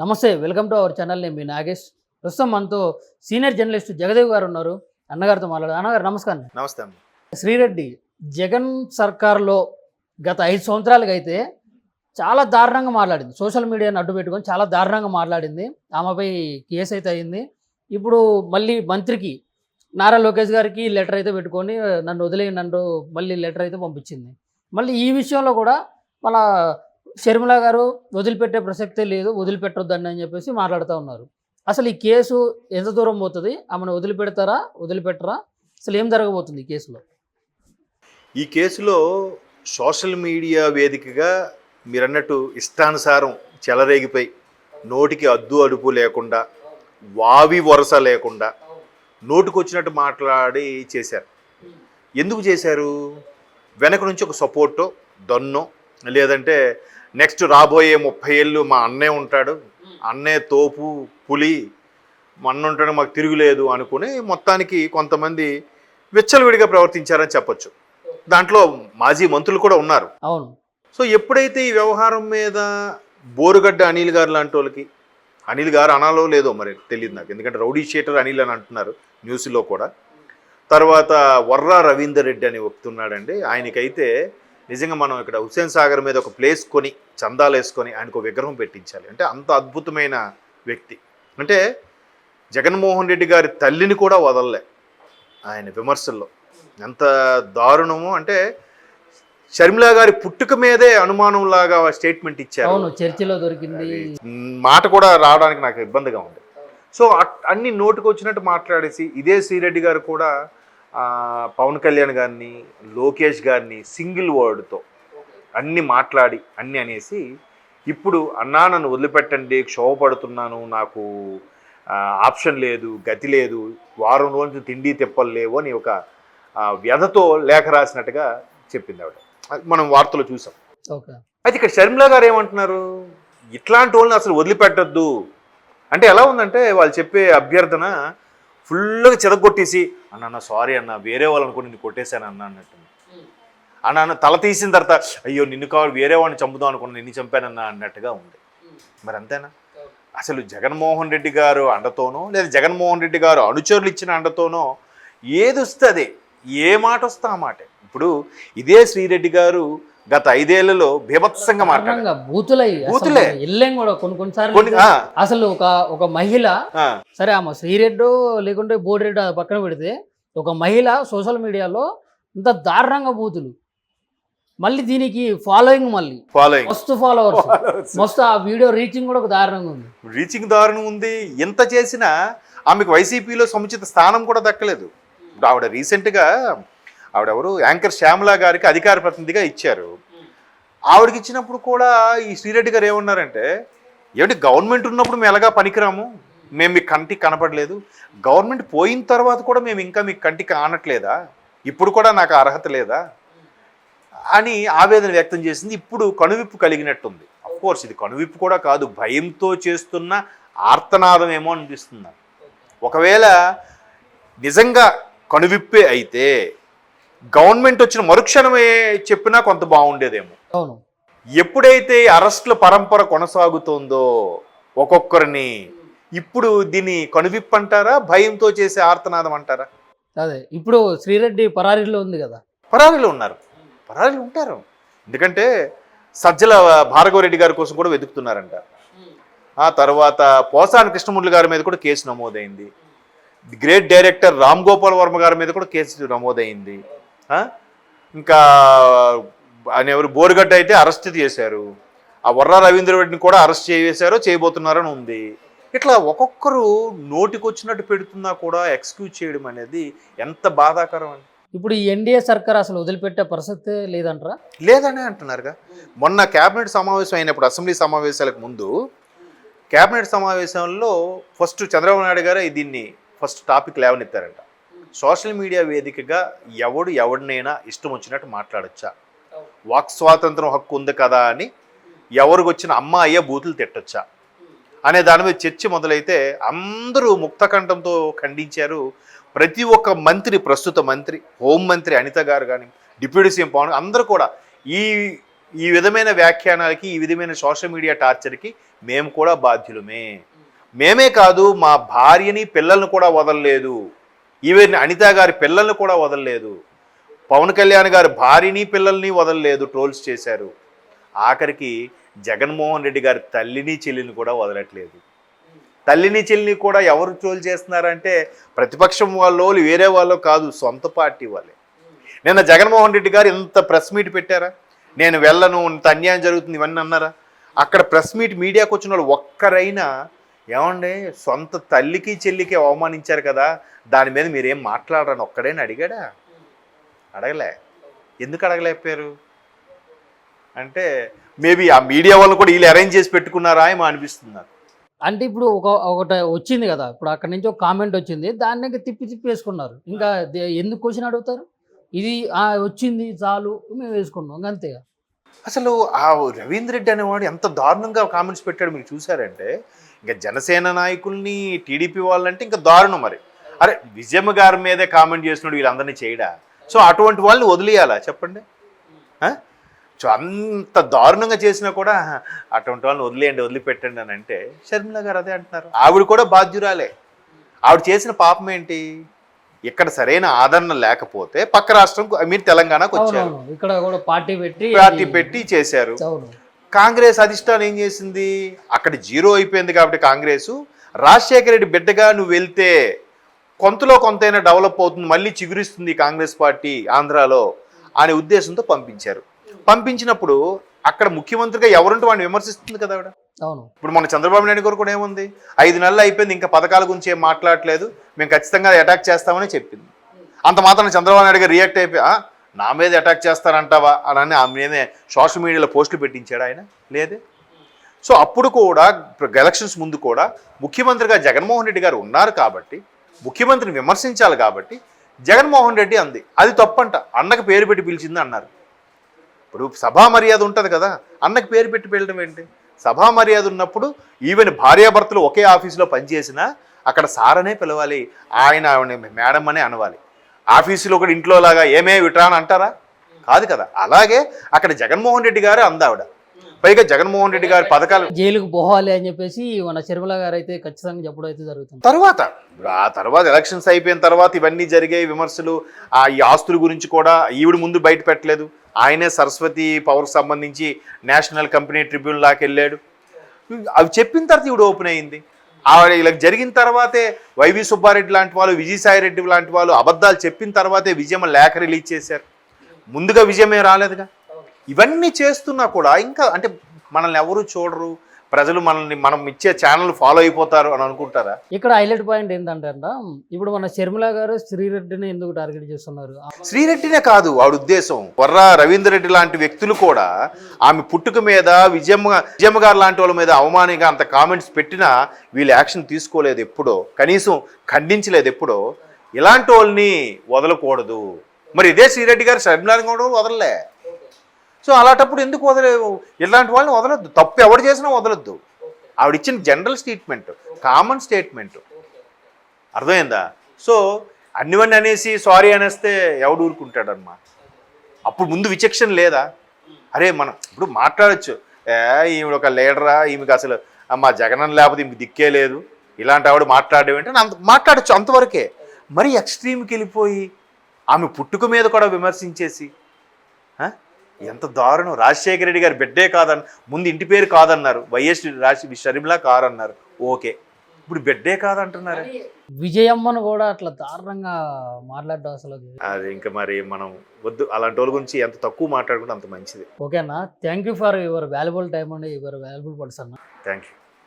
నమస్తే, welcome to our channel. నేను మీ నాగేష్. ప్రస్తుతం మనతో సీనియర్ జర్నలిస్ట్ జగదేవ్ గారు ఉన్నారు. అన్నగారితో మాట్లాడారు. అన్నగారు నమస్కారం. నమస్తే అమ్మ. శ్రీరెడ్డి జగన్ సర్కార్లో గత 5 సంవత్సరాలుగా అయితే చాలా దారుణంగా మాట్లాడింది. సోషల్ మీడియాని అడ్డు పెట్టుకొని చాలా దారుణంగా మాట్లాడింది. ఆమెపై కేసు అయితే అయింది. ఇప్పుడు మళ్ళీ మంత్రికి నారా లోకేష్ గారికి లెటర్ అయితే పెట్టుకొని నన్ను వదిలేయనంటూ మళ్ళీ లెటర్ అయితే పంపించింది. మళ్ళీ ఈ విషయంలో కూడా మన షర్మిల గారు వదిలిపెట్టే ప్రసక్తే లేదు, వదిలిపెట్టొద్దండి అని చెప్పేసి మాట్లాడుతూ ఉన్నారు. అసలు ఈ కేసు ఎంత దూరం పోతుంది? ఆమెను వదిలిపెడతారా, వదిలిపెట్టరా? అసలు ఏం జరగబోతుంది ఈ కేసులో? ఈ కేసులో సోషల్ మీడియా వేదికగా మీరన్నట్టు ఇష్టానుసారం చెలరేగిపోయి నోటికి అద్దు అదుపు లేకుండా, వావి వరస లేకుండా నోటికొచ్చినట్టు మాట్లాడి చేశారు. ఎందుకు చేశారు? వెనక నుంచి ఒక సపోర్టో దన్నో, లేదంటే నెక్స్ట్ రాబోయే 30 ఏళ్ళు మా అన్నే ఉంటాడు, అన్నే తోపు పులి, అన్న ఉంటాడు, మాకు తిరుగులేదు అనుకుని మొత్తానికి కొంతమంది విచ్చలవిడిగా ప్రవర్తించారని చెప్పొచ్చు. దాంట్లో మాజీ మంత్రులు కూడా ఉన్నారు. అవును. సో ఎప్పుడైతే ఈ వ్యవహారం మీద బోరుగడ్డ అనిల్ గారు లాంటి వాళ్ళకి, అనిల్ గారు అనాలో లేదో మరి తెలియదు నాకు, ఎందుకంటే రౌడీ షీటర్ అనిల్ అని అంటున్నారు న్యూస్లో కూడా. తర్వాత వర్రా రవీందర్ రెడ్డి అని ఒప్పుతున్నాడండి. ఆయనకైతే నిజంగా మనం ఇక్కడ హుస్సేన్ సాగర్ మీద ఒక ప్లేస్ కొని చందాలు వేసుకొని ఆయనకు విగ్రహం పెట్టించాలి. అంటే అంత అద్భుతమైన వ్యక్తి. అంటే జగన్మోహన్ రెడ్డి గారి తల్లిని కూడా వదలలే ఆయన విమర్శల్లో. ఎంత దారుణము అంటే షర్మిల గారి పుట్టుక మీదే అనుమానంలాగా స్టేట్మెంట్ ఇచ్చారు. అవును, చర్చిలో దొరికింది మాట కూడా రావడానికి నాకు ఇబ్బందిగా ఉంది. సో అన్ని నోటుకు వచ్చినట్టు మాట్లాడేసి ఇదే శ్రీరెడ్డి గారు కూడా పవన్ కళ్యాణ్ గారిని, లోకేష్ గారిని సింగిల్ వర్డ్తో అన్ని మాట్లాడి అన్నీ అనేసి ఇప్పుడు అన్నా నన్ను వదిలిపెట్టండి, క్షోభపడుతున్నాను, నాకు ఆప్షన్ లేదు, గతి లేదు, వారం రోజులు తిండి తిప్పలు లేవు అని ఒక వ్యధతో లేఖ రాసినట్టుగా చెప్పింది ఆవిడ. మనం వార్తలు చూసాం. అయితే ఇక్కడ షర్మిల గారు ఏమంటున్నారు? ఇట్లాంటి వాళ్ళని అసలు వదిలిపెట్టద్దు అంటే ఎలా ఉందంటే వాళ్ళు చెప్పే అభ్యర్థన ఫుల్గా చెదగొట్టేసి అన్న సారీ అన్న, వేరే వాళ్ళు అనుకుని నిన్ను కొట్టేశాను అన్న అన్నట్టు. అన్న తల తీసిన తర్వాత అయ్యో నిన్ను కావాలి వేరే వాడిని చంపుదాం అనుకున్నా, నిన్ను చంపానన్నా అన్నట్టుగా ఉంది. మరి అంతేనా? అసలు జగన్మోహన్ రెడ్డి గారు అండతోనో లేదా జగన్మోహన్ రెడ్డి గారు అనుచరులు ఇచ్చిన అండతోనో ఏది వస్తే అదే, ఏ మాట వస్తే ఆ మాట. ఇప్పుడు ఇదే శ్రీరెడ్డి గారు గత 5 ఏళ్లలో బీభత్సంగా మాట్లాడారు. బూతులే కొన్నిసార్లు అసలు ఒక మహిళ, సరే ఆమె శ్రీరెడ్డో లేకుంటే బోడిరెడ్డి పక్కన పెడితే, ఒక మహిళ సోషల్ మీడియాలో ఇంత దారుణంగా బూతులు, మళ్ళీ దీనికి ఫాలోయింగ్ మస్తు ఫాలోవర్స్, మస్తు ఆ వీడియో రీచింగ్ కూడా ఒక దారుణంగా ఉంది. ఎంత చేసినా ఆమెకు వైసీపీలో సముచిత స్థానం కూడా దక్కలేదు. ఆవిడ రీసెంట్గా ఆవిడెవరు యాంకర్ శ్యామల గారికి అధికార ప్రతినిధిగా ఇచ్చారు. ఆవిడకి ఇచ్చినప్పుడు కూడా ఈ శ్రీరెడ్డి గారు ఏమన్నారంటే, ఏమిటి గవర్నమెంట్ ఉన్నప్పుడు మేము ఎలాగా పనికిరాము, మేము మీకు కంటికి కనపడలేదు, గవర్నమెంట్ పోయిన తర్వాత కూడా మేము ఇంకా మీకు కంటికి ఆనట్లేదా, ఇప్పుడు కూడా నాకు అర్హత లేదా అని ఆవేదన వ్యక్తం చేసింది. ఇప్పుడు కనువిప్పు కలిగినట్టుంది. అఫ్కోర్స్ ఇది కనువిప్పు కూడా కాదు, భయంతో చేస్తున్న ఆర్తనాదం ఏమో అనిపిస్తుంది. ఒకవేళ నిజంగా కనువిప్పే అయితే గవర్నమెంట్ వచ్చిన మరుక్షణమే చెప్పినా కొంత బాగుండేదేమో. ఎప్పుడైతే అరెస్టుల పరంపర కొనసాగుతుందో ఒక్కొక్కరిని, ఇప్పుడు దీన్ని కనువిప్పు అంటారా, భయంతో చేసే ఆర్తనాదం అంటారా? అదే ఇప్పుడు శ్రీరెడ్డి పరారీలో ఉంది కదా. పరారీలో ఉంటారు. ఎందుకంటే సజ్జల భార్గవరెడ్డి గారి కోసం కూడా వెతుకుతున్నారంట. ఆ తర్వాత పోసాని కృష్ణమురళి గారి మీద కూడా కేసు నమోదైంది. గ్రేట్ డైరెక్టర్ రామ్ గోపాల్ వర్మ గారి మీద కూడా కేసు నమోదైంది. ఇంకా ఆయన ఎవరు బోరుగడ్డ అయితే అరెస్ట్ చేశారు. ఆ వర్రా రవీంద్ర రెడ్డిని కూడా అరెస్ట్ చేయబోతున్నారని ఉంది. ఇట్లా ఒక్కొక్కరు నోటికొచ్చినట్టు పెడుతున్నా కూడా ఎక్స్క్యూజ్ చేయడం అనేది ఎంత బాధాకరం అండి. ఇప్పుడు ఈ ఎన్డీఏ సర్కార్ అసలు వదిలిపెట్టే పరిస్థితి లేదంటారా? లేదనే అంటున్నారుగా. మొన్న కేబినెట్ సమావేశం అయినప్పుడు, అసెంబ్లీ సమావేశాలకు ముందు కేబినెట్ సమావేశంలో ఫస్ట్ చంద్రబాబు నాయుడు గారు దీన్ని ఫస్ట్ టాపిక్ లేవనెత్తారంట. సోషల్ మీడియా వేదికగా ఎవడినైనా ఇష్టం వచ్చినట్టు మాట్లాడొచ్చా, వాక్ స్వాతంత్రం హక్కు ఉంది కదా అని ఎవరికి వచ్చిన అమ్మ అయ్యే బూతులు తిట్టొచ్చా అనే దాని మీద చర్చ మొదలైతే అందరూ ముక్తకంఠంతో ఖండించారు. ప్రతి ఒక్క మంత్రి, ప్రస్తుత మంత్రి, హోంమంత్రి అనిత గారు కానీ, డిప్యూటీ సీఎం పవన్, అందరూ కూడా ఈ ఈ విధమైన వ్యాఖ్యానాలకి, ఈ విధమైన సోషల్ మీడియా టార్చర్కి మేము కూడా బాధ్యులమే. మేమే కాదు, మా భార్యని పిల్లల్ని కూడా వదలలేదు. ఈవెన్ అనిత గారి పిల్లల్ని కూడా వదలలేదు. పవన్ కళ్యాణ్ గారి భార్యని పిల్లల్ని వదలలేదు, ట్రోల్స్ చేశారు. ఆఖరికి జగన్మోహన్ రెడ్డి గారి తల్లిని చెల్లిని కూడా వదలట్లేదు. తల్లిని చెల్లిని కూడా ఎవరు ట్రోల్ చేస్తున్నారంటే ప్రతిపక్షం వాళ్ళు, వేరే వాళ్ళు కాదు, సొంత పార్టీ వాళ్ళే. నిన్న జగన్మోహన్ రెడ్డి గారు ఇంత ప్రెస్ మీట్ పెట్టారా? నేను వెళ్ళను, ఇంత అన్యాయం జరుగుతుంది ఇవన్నీ అన్నారా? అక్కడ ప్రెస్ మీట్ మీడియాకు వచ్చిన వాళ్ళు ఒక్కరైనా ఏమండి సొంత తల్లికి చెల్లికి అవమానించారు కదా, దాని మీద మీరేం మాట్లాడరని ఒక్కడైనా అడిగాడా? అడగలే. ఎందుకు అడగలేకపోయారు అంటే మేబీ ఆ మీడియా వాళ్ళు కూడా వీళ్ళు అరేంజ్ చేసి పెట్టుకున్నారా ఏమో అనిపిస్తున్నారు. అంటే ఇప్పుడు ఒకటి వచ్చింది కదా, ఇప్పుడు అక్కడి నుంచి ఒక కామెంట్ వచ్చింది, దాన్ని ఇంకా తిప్పి వేసుకున్నారు. ఇంకా ఎందుకు క్వశ్చన్ అడుగుతారు? ఇది వచ్చింది చాలు మేము వేసుకున్నాం అంతేగా. అసలు ఆ రవీంద్ర రెడ్డి అనేవాడు ఎంత దారుణంగా కామెంట్స్ పెట్టాడు మీరు చూసారంటే, ఇంకా జనసేన నాయకుల్ని టీడీపీ వాళ్ళంటే ఇంకా దారుణం. మరి అరే విజయమ్మ గారి మీదే కామెంట్ చేస్తున్నాడు, వీళ్ళందరినీ చేయడా? సో అటువంటి వాళ్ళని వదిలేయాలా చెప్పండి? సో అంత దారుణంగా చేసినా కూడా అటువంటి వాళ్ళని వదిలేయండి, వదిలిపెట్టండి అని అంటే షర్మిల గారు అదే అంటున్నారు. ఆవిడ కూడా బాధ్యురాలే. ఆవిడ చేసిన పాపం ఏంటి? ఇక్కడ సరైన ఆదరణ లేకపోతే పక్క రాష్ట్రం మీరు తెలంగాణకు వచ్చారు, ఇక్కడ కూడా పార్టీ పెట్టి చేశారు. కాంగ్రెస్ అధిష్టానం ఏం చేసింది? అక్కడ జీరో అయిపోయింది కాబట్టి కాంగ్రెస్, రాజశేఖర రెడ్డి బిడ్డగా నువ్వు వెళ్తే కొంతలో కొంతైనా డెవలప్ అవుతుంది, మళ్ళీ చిగురిస్తుంది కాంగ్రెస్ పార్టీ ఆంధ్రాలో అనే ఉద్దేశంతో పంపించారు. పంపించినప్పుడు అక్కడ ముఖ్యమంత్రిగా ఎవరుంటే వాడిని విమర్శిస్తుంది కదా ఆవిడ. ఇప్పుడు మన చంద్రబాబు నాయుడు గారు కూడా ఏముంది, 5 నెలలు అయిపోయింది, ఇంకా పథకాల గురించి ఏం మాట్లాడలేదు, మేము ఖచ్చితంగా అటాక్ చేస్తామని చెప్పింది. అంత మాత్రం చంద్రబాబు నాయుడు గారు రియాక్ట్ అయిపోయి నా మీద అటాక్ చేస్తారంటావా అని ఆమె సోషల్ మీడియాలో పోస్టులు పెట్టించాడు ఆయన? లేదే. సో అప్పుడు కూడా ఎలక్షన్స్ ముందు కూడా ముఖ్యమంత్రిగా జగన్మోహన్ రెడ్డి గారు ఉన్నారు కాబట్టి ముఖ్యమంత్రిని విమర్శించాలి కాబట్టి జగన్మోహన్ రెడ్డి అంది. అది తప్పంట, అన్నకు పేరు పెట్టి పిలిచింది అన్నారు. ఇప్పుడు సభా మర్యాద ఉంటుంది కదా, అన్నకు పేరు పెట్టి పిలవడం ఏంటి? సభా మర్యాద ఉన్నప్పుడు ఈవెన్ భార్యాభర్తలు ఒకే ఆఫీసులో పనిచేసినా అక్కడ సార్ అనే పిలవాలి, ఆవిడ మేడం అనే అనవాలి. ఆఫీసులో ఒకటి ఇంట్లో లాగా ఏమే విట్రా అని అంటారా? కాదు కదా. అలాగే అక్కడ జగన్మోహన్ రెడ్డి గారు అందావిడ. పైగా జగన్మోహన్ రెడ్డి గారి పథకాలు జైలుకు పోవాలి అని చెప్పేసి మన షర్మిల గారు అయితే ఖచ్చితంగా చెప్పడం అయితే జరుగుతుంది. ఆ తర్వాత ఎలక్షన్స్ అయిపోయిన తర్వాత ఇవన్నీ జరిగాయి విమర్శలు. ఈ ఆస్తుల గురించి కూడా ఈవిడ ముందు బయట పెట్టలేదు. ఆయనే సరస్వతి పవర్కి సంబంధించి నేషనల్ కంపెనీ ట్రిబ్యునల్ లాకి వెళ్ళాడు. అవి చెప్పిన తర్వాత ఈవిడ ఓపెన్ అయింది. ఆవిడ ఇలా జరిగిన తర్వాతే వైవి సుబ్బారెడ్డి లాంటి వాళ్ళు, విజయసాయి రెడ్డి లాంటి వాళ్ళు అబద్ధాలు చెప్పిన తర్వాతే విజయమ్మ లేఖ రిలీజ్ చేశారు. ముందుగా విజయమే రాలేదుగా. ఇవన్నీ చేస్తున్నా కూడా ఇంకా అంటే మనల్ని ఎవరు చూడరు, ప్రజలు మనం ఇచ్చే ఛానల్ ఫాలో అయిపోతారు అని అనుకుంటారా? ఇక్కడ హైలైట్ పాయింట్ ఏంటంటే ఇప్పుడు మన షర్మిల గారు శ్రీరెడ్డిని ఎందుకు టార్గెట్ చేస్తున్నారు? శ్రీరెడ్డినే కాదు ఆవిడ ఉద్దేశం, వర్రా రవీంద్ర రెడ్డి లాంటి వ్యక్తులు కూడా ఆమె పుట్టుక మీద విజయమ్మ గారు లాంటి వాళ్ళ మీద అవమానంగా అంత కామెంట్స్ పెట్టినా వీళ్ళు యాక్షన్ తీసుకోలేదు ఎప్పుడో, కనీసం ఖండించలేదు ఎప్పుడో. ఇలాంటి వాళ్ళని వదలకూడదు. మరి ఇదే శ్రీరెడ్డి గారు షర్మిల కూడా వదలలే. సో అలాంటప్పుడు ఎందుకు వదలేవు? ఇలాంటి వాళ్ళని వదలొద్దు. తప్పు ఎవరు చేసినా వదలొద్దు. ఆవిడిచ్చిన జనరల్ స్టేట్మెంట్, కామన్ స్టేట్మెంట్, అర్థమైందా? సో అన్నివన్నీ అనేసి సారీ అనేస్తే ఎవడు ఊరుకుంటాడమ్మా? అప్పుడు ముందు విచక్షణ లేదా? అరే మనం ఇప్పుడు మాట్లాడచ్చు, ఈమె ఒక లీడరా, ఈమెకి అసలు మా జగన్ లేకపోతే ఈమెకి దిక్కే లేదు, ఇలాంటి ఆవిడ మాట్లాడడం ఏంటంటే మాట్లాడచ్చు అంతవరకే. మరి ఎక్స్ట్రీమ్కి వెళ్ళిపోయి ఆమె పుట్టుక మీద కూడా విమర్శించేసి ఎంత దారుణం. రాజశేఖర రెడ్డి గారి బిడ్డే కాదన్న ముందు ఇంటి పేరు కాదన్నారు, వైఎస్ షర్మిల కారన్నారు, ఓకే. ఇప్పుడు బిడ్డే కాదంటున్నారు. విజయమ్మను కూడా అట్లా దారుణంగా మాట్లాడడం అసలు అది ఇంకా మరి మనం వద్దు. అలాంటి వాళ్ళ గురించి ఎంత తక్కువ మాట్లాడుకుంటే అంత మంచిది. ఓకేనా? Thank you for your valuable time and your valuable person. Thank you.